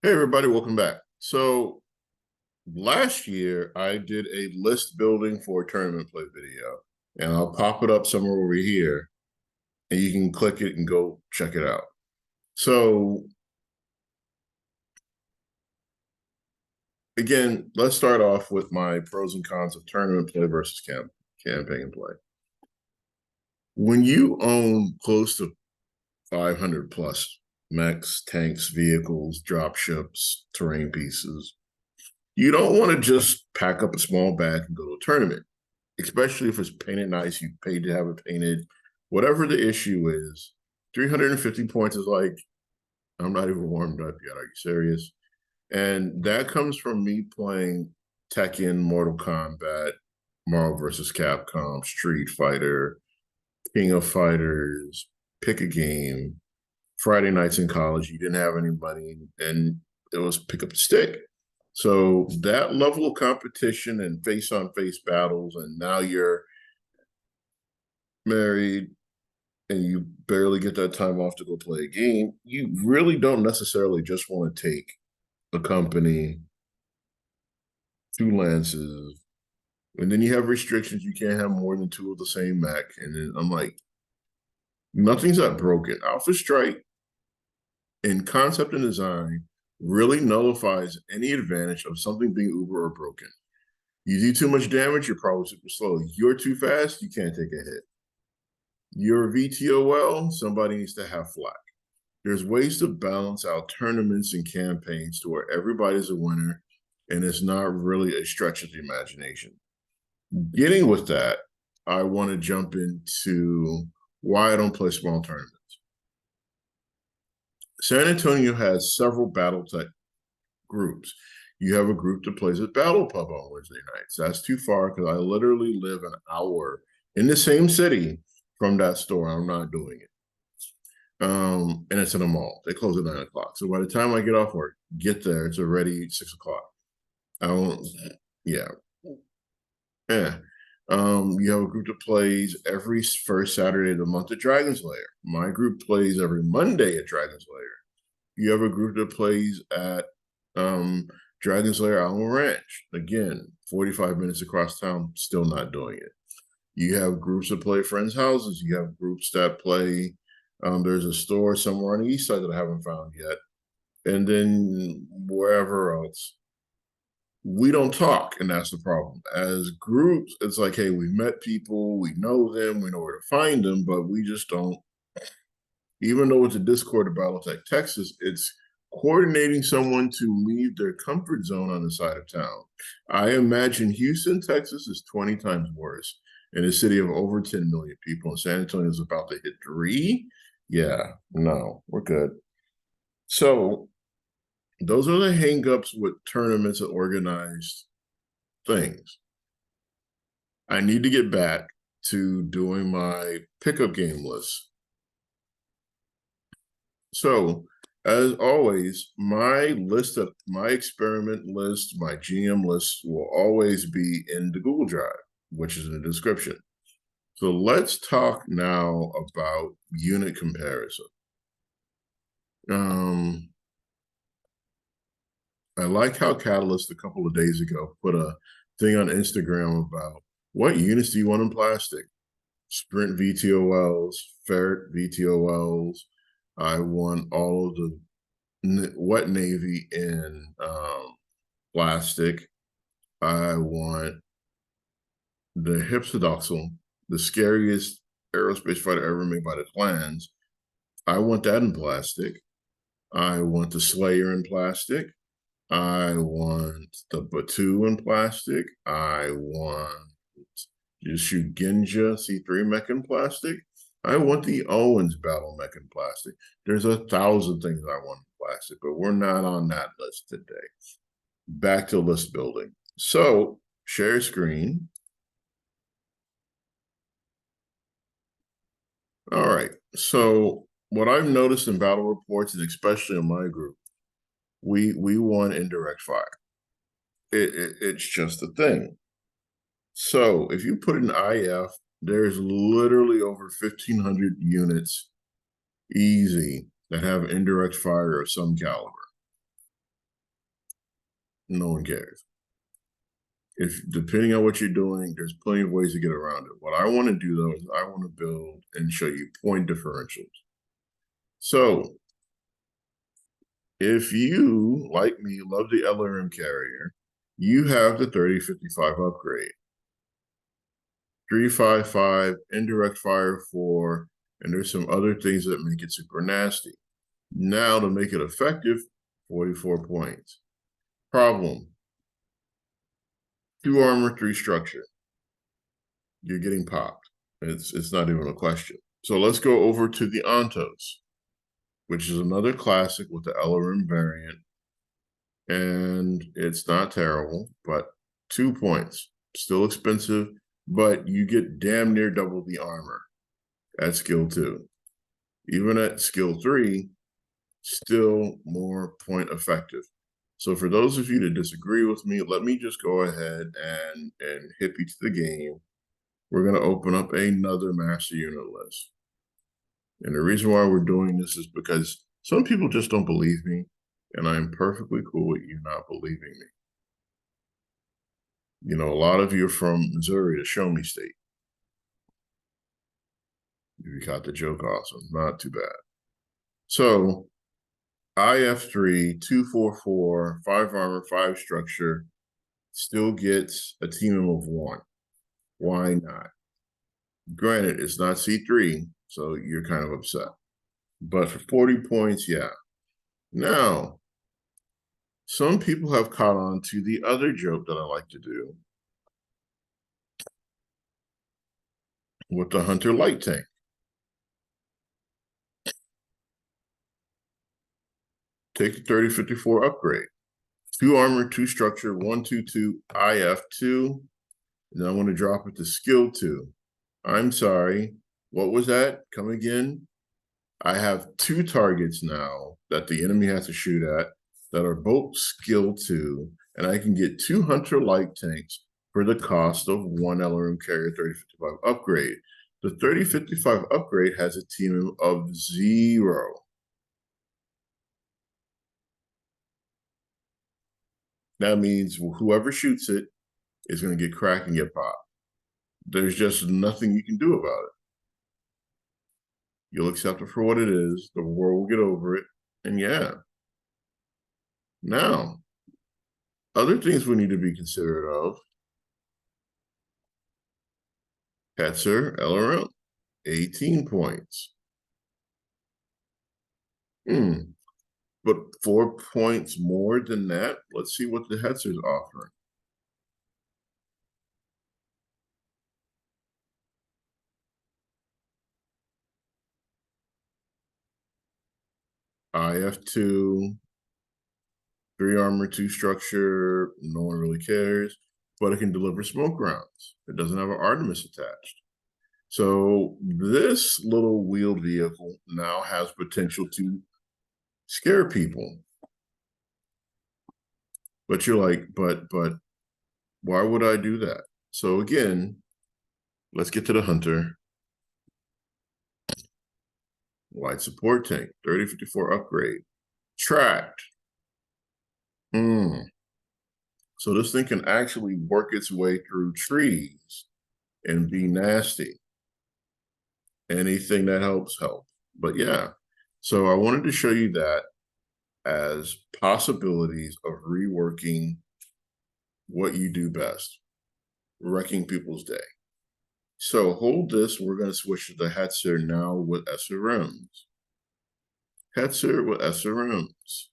Hey everybody, welcome back. So last year I did a list building for a tournament play video, and I'll pop it up somewhere over here, and you can click it and go check it out. So again, let's start off with my pros and cons of tournament play versus campaign play. When you own close to 500 plus mechs, tanks, vehicles, drop ships, terrain pieces, you don't want to just pack up a small bag and go to a tournament, especially if it's painted nice. You paid to have it painted. Whatever the issue is, 350 points is like, I'm not even warmed up yet. Are you serious? And that comes from me playing Tekken, Mortal Kombat, Marvel vs. Capcom, Street Fighter, King of Fighters, pick a game. Friday nights in college, you didn't have any money, and it was pick up the stick. So that level of competition and face on face battles, and now you're married and you barely get that time off to go play a game, you really don't necessarily just want to take a company, two lances, and then you have restrictions. You can't have more than two of the same mech. And then I'm like, nothing's that broken. Alpha Strike in concept and design really nullifies any advantage of something being uber or broken. You do too much damage, you're probably super slow. You're too fast, you can't take a hit. You're VTOL, somebody needs to have flack. There's ways to balance out tournaments and campaigns to where everybody's a winner and it's not really a stretch of the imagination. Getting with that, I want to jump into why I don't play small tournaments. San Antonio has several BattleTech groups. You have a group that plays at Battle Pub on Wednesday nights. That's too far because I literally live an hour in the same city from that store. I'm not doing it. And it's in a mall. They close at 9 o'clock. So by the time I get off work, get there, it's already 6 o'clock. I don't, yeah. Yeah. You have a group that plays every first Saturday of the month at Dragon's Lair. My group plays every Monday at Dragon's Lair. You have a group that plays at Dragon's Lair Alamo Ranch. Again, 45 minutes across town, still not doing it. You have groups that play friends' houses. You have groups that play. There's a store somewhere on the east side that I haven't found yet. And then wherever else. We don't talk, and that's the problem. As groups, it's like, hey, we met people, we know them, we know where to find them, but we just don't. Even though it's a Discord of Battletech Texas, it's coordinating someone to leave their comfort zone on the side of town. I imagine Houston, Texas is 20 times worse in a city of over 10 million people, and San Antonio is about to hit 3. Yeah, no, we're good. So those are the hangups with tournaments and organized things. I need to get back to doing my pickup game list. So, as always, my experiment list, my GM list will always be in the Google Drive, which is in the description. So let's talk now about unit comparison. I like how Catalyst a couple of days ago put a thing on Instagram about what units do you want in plastic? Sprint VTOLs, Ferret VTOLs. I want all of the wet navy in plastic. I want the Hypsidoxal, the scariest aerospace fighter ever made by the clans. I want that in plastic. I want the Slayer in plastic. I want the Batu in plastic. I want the Shugenja C3 mech in plastic. I want the Owens battle mech in plastic. There's 1,000 things I want in plastic, but we're not on that list today. Back to list building. So share screen. All right. So what I've noticed in battle reports, and especially in my group, we want indirect fire. It's just a thing. So if you put an IF, there's literally over 1,500 units easy that have indirect fire of some caliber. no one cares. If depending on what you're doing, there's plenty of ways to get around it. What I want to do though is I want to build and show you point differentials. So if you, like me, love the LRM carrier, you have the 3055 upgrade. 355, indirect fire 4, and there's some other things that make it super nasty. Now to make it effective, 44 points. Problem: 2 armor, 3 structure. You're getting popped. It's not even a question. So let's go over to the Ontos, which is another classic with the LRM variant. And it's not terrible, but 2 points. Still expensive, but you get damn near double the armor at skill 2. Even at skill 3, still more point effective. So for those of you that disagree with me, let me just go ahead and hip you to the game. We're going to open up another master unit list. And the reason why we're doing this is because some people just don't believe me, and I'm perfectly cool with you not believing me. You know, a lot of you are from Missouri, the Show Me State. You caught the joke, awesome. Not too bad. So, IF3, 244, 5 armor, 5 structure, still gets a team of 1. Why not? Granted, it's not C3, so you're kind of upset. But for 40 points, yeah. Now, some people have caught on to the other joke that I like to do with the Hunter Light Tank. Take the 3054 upgrade. 2 armor, 2 structure, 122 IF2. And I want to drop it to skill 2. I'm sorry. What was that? Come again? I have 2 targets now that the enemy has to shoot at that are both skill 2, and I can get 2 Hunter Light Tanks for the cost of 1 LRM carrier 3055 upgrade. The 3055 upgrade has a team of 0. That means whoever shoots it is going to get cracked and get popped. There's just nothing you can do about it. You'll accept it for what it is. The world will get over it. And yeah. Now, other things we need to be considerate of. Hetzer, LRM, 18 points. But 4 points more than that. Let's see what the Hetzer's offering. IF2, 3 armor, 2 structure. No one really cares, but it can deliver smoke rounds. It doesn't have an Artemis attached. So this little wheeled vehicle now has potential to scare people. But you're like, but why would I do that? So again, let's get to the Hunter. Light support tank, 3054 upgrade. Tracked. So this thing can actually work its way through trees and be nasty. Anything that helps, help. But yeah, so I wanted to show you that as possibilities of reworking what you do best, wrecking people's day. So hold this. We're going to switch to the Hetzer now with SRMs. Hetzer with SRMs.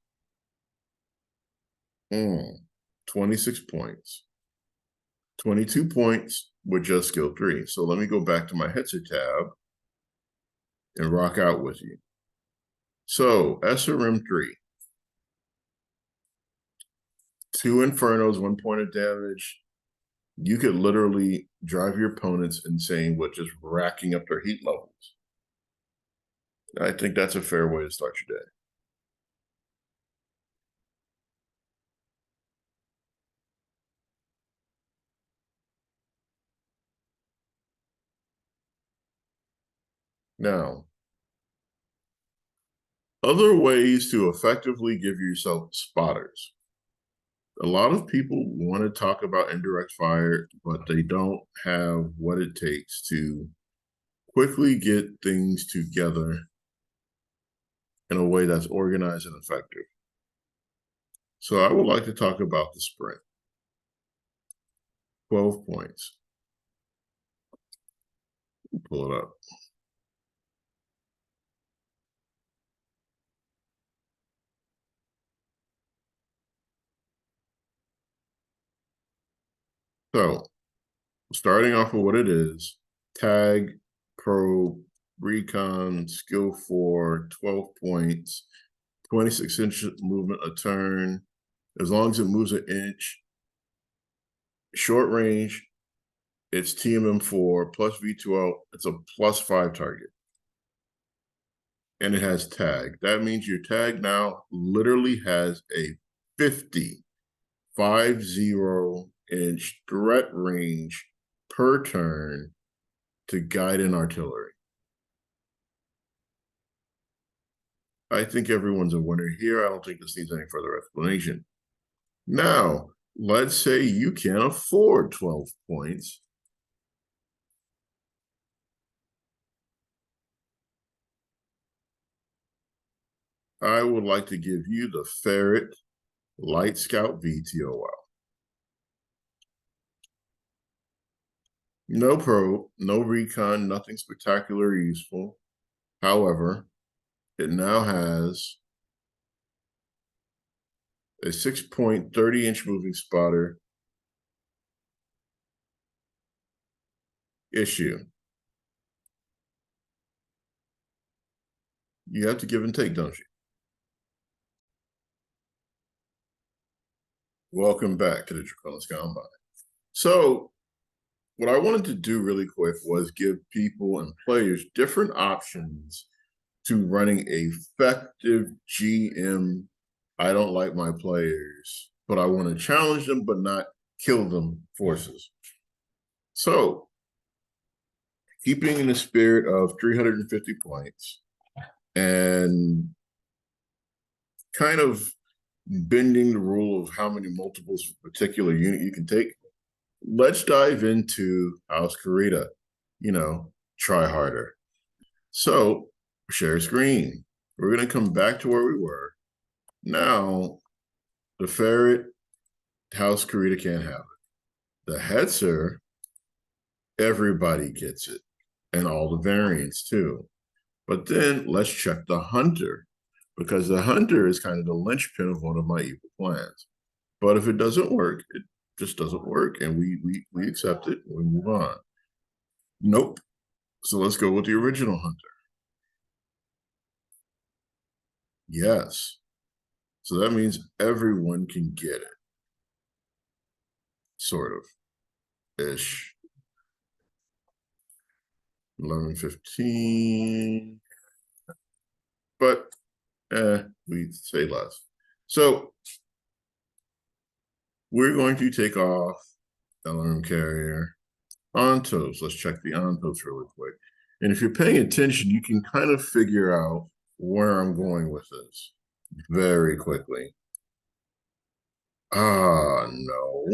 26 points. 22 points with just skill 3. So let me go back to my Hetzer tab and rock out with you. So SRM 3. 2 Infernos, 1 point of damage. You could literally drive your opponents insane with just racking up their heat levels. I think that's a fair way to start your day. Now, other ways to effectively give yourself spotters. A lot of people want to talk about indirect fire, but they don't have what it takes to quickly get things together in a way that's organized and effective. So I would like to talk about the sprint. 12 points. Pull it up. So starting off with what it is, tag, probe, recon, skill 4, 12 points, 26-inch movement a turn, as long as it moves an inch. Short range, it's TMM4 plus V2L. It's a +5 target. And it has tag. That means your tag now literally has a 50 inch threat range per turn to guide an artillery. I think everyone's a winner here. I don't think this needs any further explanation. Now, let's say you can't afford 12 points. I would like to give you the Ferret Light Scout VTOL. No probe, no recon, nothing spectacular or useful. However, it now has a 6-point, 30-inch moving spotter issue. You have to give and take, don't you? Welcome back to the Draconis Combine. So what I wanted to do really quick was give people and players different options to running effective GM. I don't like my players, but I want to challenge them, but not kill them forces. So keeping in the spirit of 350 points and kind of bending the rule of how many multiples of a particular unit you can take, let's dive into House Kurita. Try harder. So share screen. We're going to come back to where we were. Now, the Ferret House Kurita can't have it. The Hetzer, everybody gets it, and all the variants too. But then let's check the Hunter, because the Hunter is kind of the linchpin of one of my evil plans. But if it doesn't work, it just doesn't work, and we accept it and we move on. Nope. So let's go with the original Hunter. Yes. So that means everyone can get it. Sort of. Ish. 11:15. But we say less. So we're going to take off LRM carrier. Ontos. Let's check the ontos really quick. And if you're paying attention, you can kind of figure out where I'm going with this very quickly. No.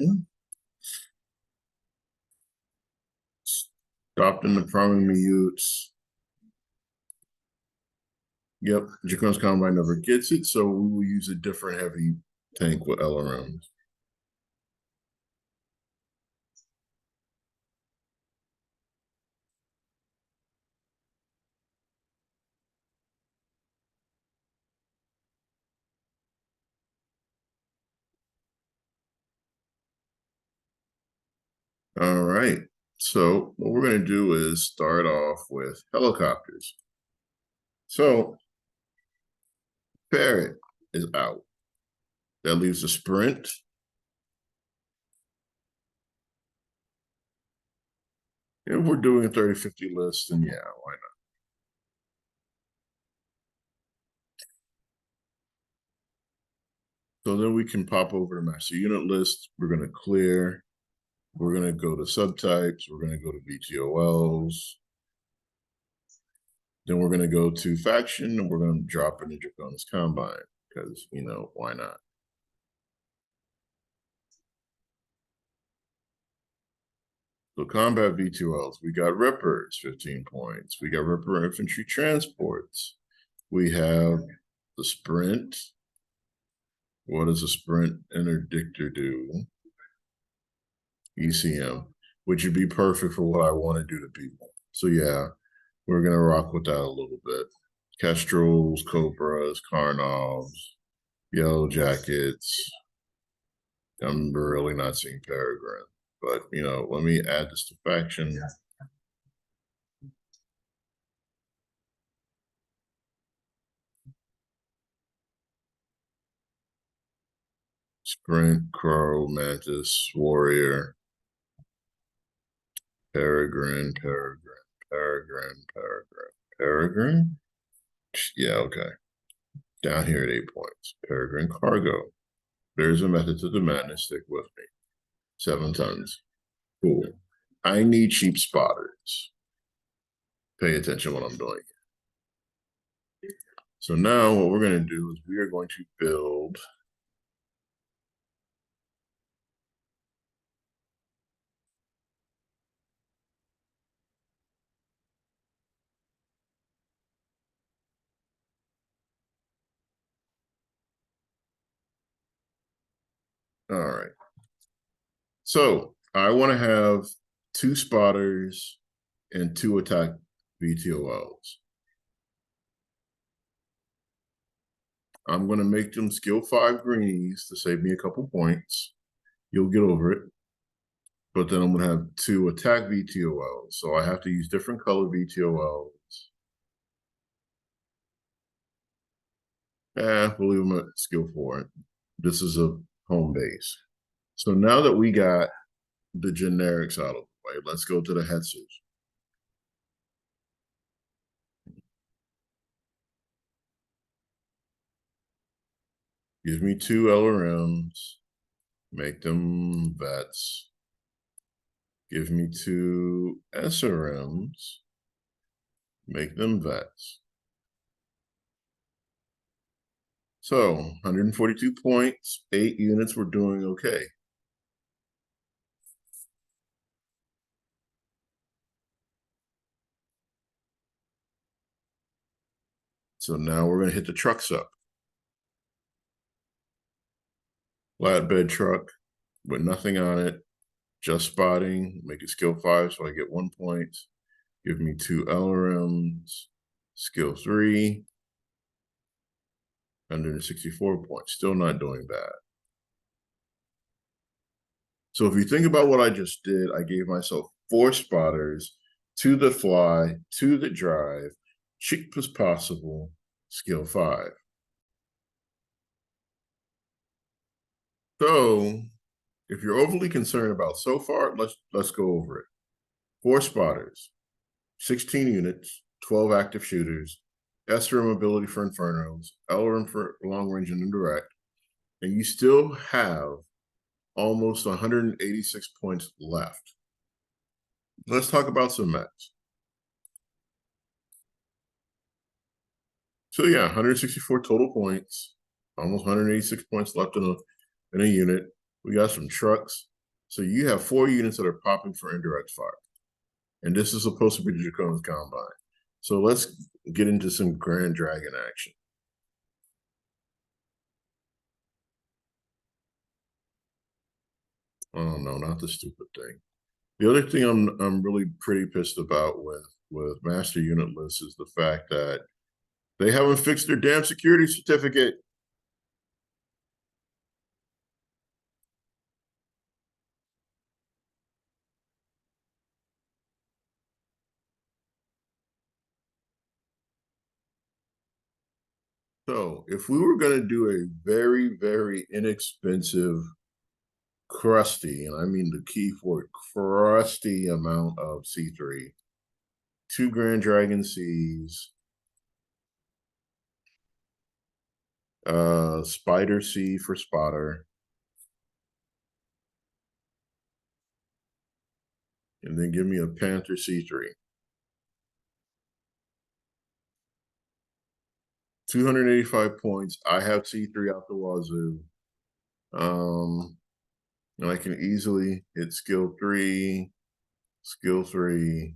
Stopped in the priming mutes. Yep, Draconis Combine never gets it, so we will use a different heavy tank with LRMs. All right. So what we're going to do is start off with helicopters. So Ferret is out. That leaves a sprint. If we're doing a 30-50 list, then yeah, why not? So then we can pop over to master unit list. We're going to clear. We're going to go to subtypes. We're going to go to VTOLs. Then we're going to go to faction, and we're going to drop in the Draconis Combine because, why not? So combat V2Ls, we got Rippers, 15 points. We got Ripper infantry transports. We have the sprint. What does a sprint interdictor do? ECM, which would be perfect for what I want to do to people. So yeah, we're gonna rock with that a little bit. Kestrels, Cobras, Karnovs, Yellow Jackets. I'm really not seeing Peregrine, but let me add this to faction. Sprint, Crow, Mantis, Warrior, Peregrine, Peregrine. Yeah, okay. Down here at 8 points. Peregrine Cargo. There's a method to the madness. Stick with me. 7 tons. Cool. I need cheap spotters. Pay attention what I'm doing. So now what we're going to do is we are going to build all right. So I want to have 2 spotters and 2 attack VTOLs. I'm going to make them skill 5 greenies to save me a couple points. You'll get over it. But then I'm going to have 2 attack VTOLs. So I have to use different color VTOLs. We'll leave them at skill 4. This is a home base. So now that we got the generics out of the way, let's go to the hetzers. Give me 2 LRMs, make them vets. Give me 2 SRMs, make them vets. So 142 points, 8 units, we're doing okay. So now we're going to hit the trucks up. Flatbed truck with nothing on it, just spotting, make it skill 5 so I get 1 point. Give me 2 LRMs, skill 3, 164 points. Still not doing bad. So if you think about what I just did, I gave myself 4 spotters, 2 that fly, 2 that drive, cheap as possible, skill 5. So if you're overly concerned about so far, let's go over it. 4 spotters, 16 units, 12 active shooters, SRM ability for Infernos, LRM for long range and indirect, and you still have almost 186 points left. Let's talk about some mechs. So yeah, 164 total points, almost 186 points left in a unit. We got some trucks. So you have 4 units that are popping for indirect fire. And this is supposed to be the Dracon's Combine. So let's get into some Grand Dragon action. Oh no, not the stupid thing. The other thing I'm really pretty pissed about with master unit lists is the fact that they haven't fixed their damn security certificate. So if we were going to do a very, very inexpensive, crusty, and I mean the key for it, crusty amount of C3, 2 Grand Dragon Seas, Spider C for spotter, and then give me a Panther C3. 285 points. I have C3 out the wazoo. And I can easily hit skill 3, skill 3,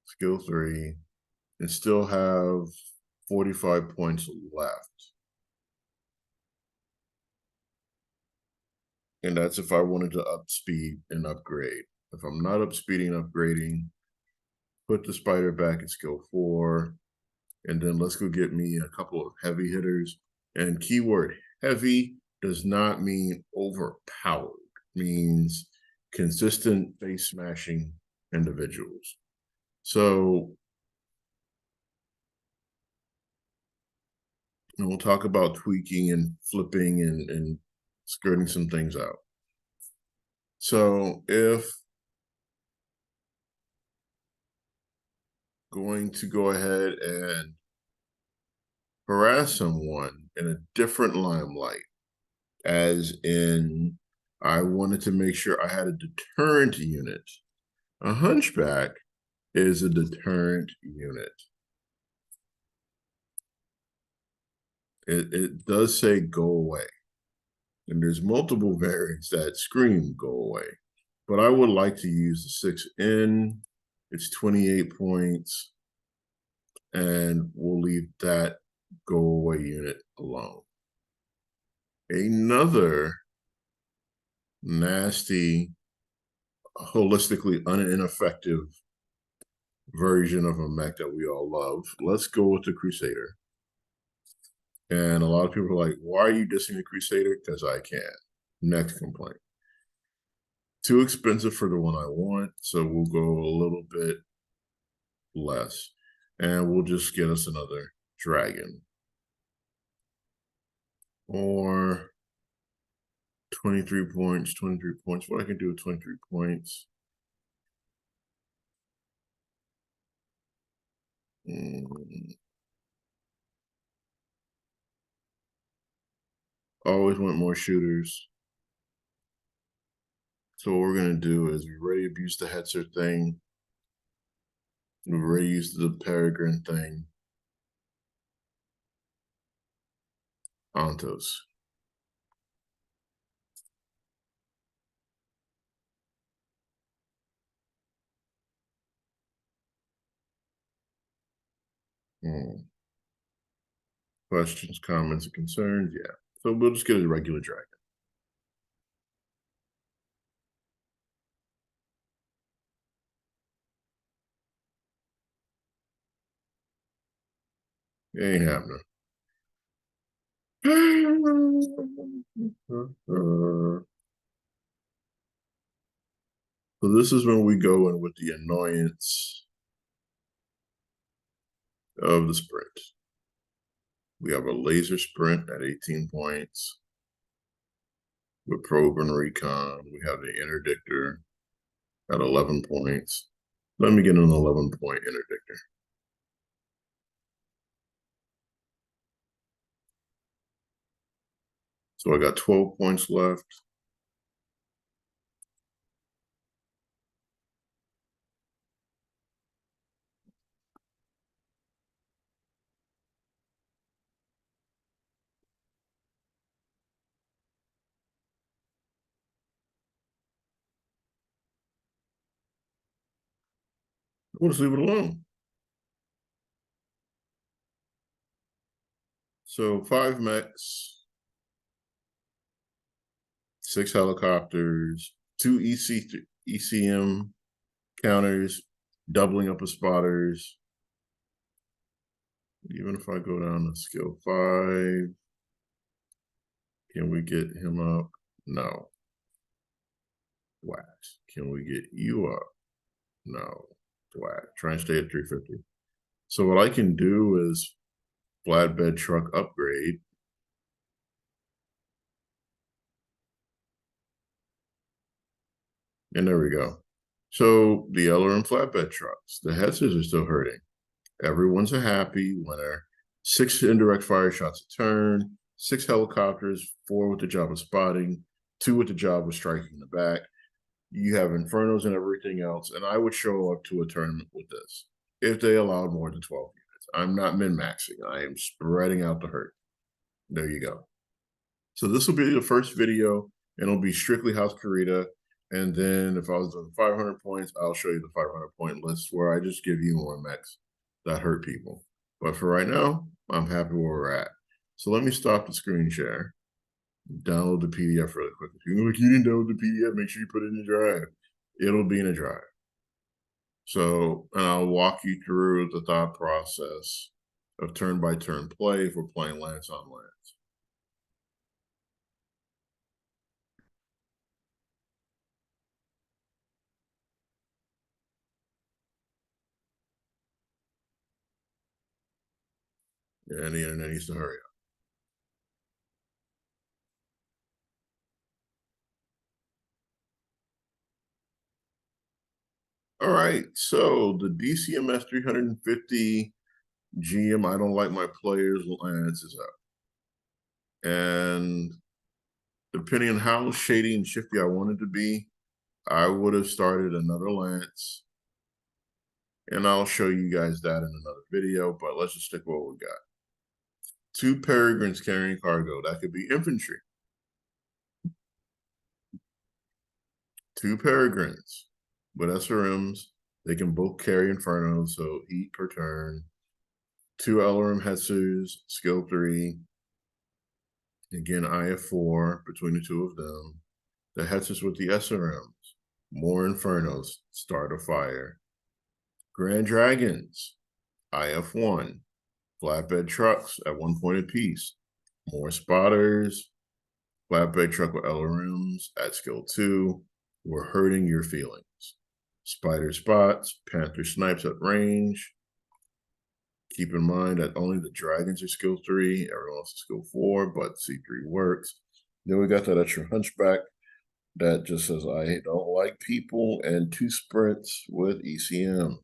skill 3, and still have 45 points left. And that's if I wanted to up speed and upgrade. If I'm not up speeding and upgrading, put the spider back at skill 4, and then let's go get me a couple of heavy hitters. And keyword heavy does not mean overpowered, it means consistent face smashing individuals. So, and we'll talk about tweaking and flipping and skirting some things out. So if going to go ahead and harass someone in a different limelight, as in I wanted to make sure I had a deterrent unit. A hunchback is a deterrent unit. It does say go away. And there's multiple variants that scream go away. But I would like to use the 6N. It's 28 points. And we'll leave that go away unit alone. Another nasty, holistically ineffective version of a mech that we all love. Let's go with the Crusader. And a lot of people are like, why are you dissing the Crusader? Because I can. Next complaint. Too expensive for the one I want, so we'll go a little bit less. And we'll just get us another dragon. Or 23 points, 23 points. What I can do with 23 points? Always want more shooters. So what we're going to do is we already abused the Hetzer thing. We've already used the Peregrine thing. Antos. Questions, comments, and concerns? Yeah. So we'll just get a regular dragon. It ain't happening. So this is when we go in with the annoyance of the sprint. We have a laser sprint at 18 points. With probe and recon, we have the interdictor at 11 points. Let me get an 11-point interdictor. So I got 12 points left. We'll just leave it alone. So 5 mechs, 6 helicopters, 2 ECM counters, doubling up of spotters. Even if I go down to skill 5, can we get him up? No. Wax. Can we get you up? No. Wax. Try and stay at 350. So what I can do is flatbed truck upgrade. And there we go. So the LRM flatbed trucks, the Hetzers are still hurting. Everyone's a happy winner. 6 indirect fire shots a turn, 6 helicopters, 4 with the job of spotting, 2 with the job of striking in the back. You have Infernos and everything else, and I would show up to a tournament with this if they allowed more than 12 units. I'm not min-maxing. I am spreading out the hurt. There you go. So this will be the first video, and it'll be strictly House Kurita, And then if I was doing 500 points, I'll show you the 500 point list where I just give you more mechs that hurt people. But for right now, I'm happy where we're at. So let me stop the screen share, download the PDF really quick. If you're like, you didn't download the PDF, make sure you put it in the drive. It'll be in a drive. So, and I'll walk you through the thought process of turn-by-turn play if we're playing lance on lance. And the internet needs to hurry up. All right, so the DCMS 350 GM, I don't like my players, lance is up. And depending on how shady and shifty I wanted to be, I would have started another lance. And I'll show you guys that in another video, but let's just stick with what we got. 2 peregrines carrying cargo. That could be infantry. 2 peregrines with SRMs. They can both carry Inferno, so eat per turn. 2 LRM Hetsus, skill 3. Again, IF4 between the 2 of them. The Hetsus with the SRMs. More Infernos, start a fire. Grand Dragons, IF1. Flatbed trucks at 1 point apiece. More spotters. Flatbed truck with LRMs at skill 2. We're hurting your feelings. Spider spots, Panther snipes at range. Keep in mind that only the dragons are skill 3, everyone else is skill 4, but C3 works. Then we got that extra hunchback that just says, I don't like people, and 2 sprints with ECM.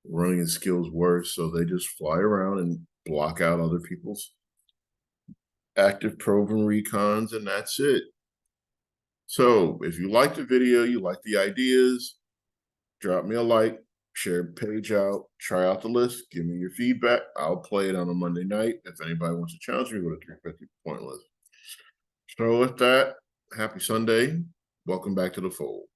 Running and skills worse, so they just fly around and block out other people's active probe and recons, and that's it. So if you like the video, you like the ideas, drop me a like, share the page out, try out the list, give me your feedback. I'll play it on a Monday night. If anybody wants to challenge me, go to 350 point list. So with that, happy Sunday. Welcome back to the fold.